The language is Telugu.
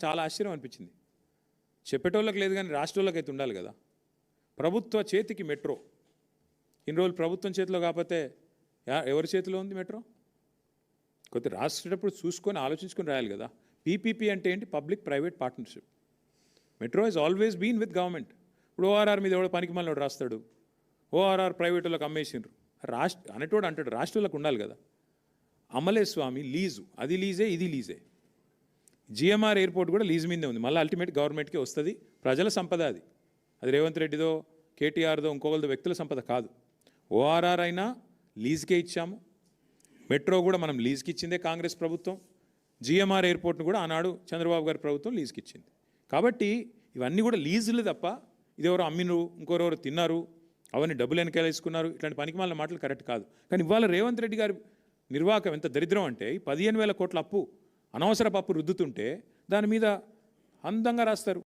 చాలా ఆశ్చర్యం అనిపించింది. చెప్పేటోళ్ళకి లేదు కానీ రాష్ట్రాలకు అయితే ఉండాలి కదా. ప్రభుత్వ చేతికి మెట్రో, ఇన్ని రోజులు ప్రభుత్వం చేతిలో కాకపోతే ఎవరి చేతిలో ఉంది మెట్రో? కొద్ది రాసేటప్పుడు చూసుకొని ఆలోచించుకొని రాయాలి కదా. పీపీపీ అంటే ఏంటి? Public private partnership. Metro has always been with government. ఇప్పుడు ఓఆర్ఆర్ మీద ఎవడో పనికి మళ్ళీ రాస్తాడు, ఓఆర్ఆర్ ప్రైవేట్ వాళ్ళకి అమ్మేసిండ్రు, అనేటోడు అంటాడు రాష్ట్రాలకు ఉండాలి కదా. అమలే స్వామి లీజు, అది లీజే ఇది లీజే. జిఎంఆర్ ఎయిర్పోర్ట్ కూడా లీజ్ మీదే ఉంది, మళ్ళీ అల్టిమేట్ గవర్నమెంట్కే వస్తుంది. ప్రజల సంపద అది, అది రేవంత్ రెడ్డిదో కేటీఆర్దో ఇంకొకరిదో వ్యక్తుల సంపద కాదు. ఓఆర్ఆర్ అయినా లీజ్కే ఇచ్చాము, మెట్రో కూడా మనం లీజ్కి ఇచ్చిందే కాంగ్రెస్ ప్రభుత్వం, జిఎంఆర్ ఎయిర్పోర్ట్ను కూడా ఆనాడు చంద్రబాబు గారి ప్రభుత్వం లీజ్కి ఇచ్చింది. కాబట్టి ఇవన్నీ కూడా లీజులు తప్ప ఇదెవరో అమ్మినరు, ఇంకొరెవరు తిన్నారు, అవన్నీ డబ్బులు వెనకాల వేసుకున్నారు, ఇట్లాంటి పనికిమాలిన మాటలు కరెక్ట్ కాదు. కానీ ఇవాళ రేవంత్ రెడ్డి గారి నిర్వాహకం ఎంత దరిద్రం అంటే 15,000 కోట్ల అప్పు, అనవసరపు అప్పు రుద్దుతుంటే దాని మీద అందంగా రాస్తారు.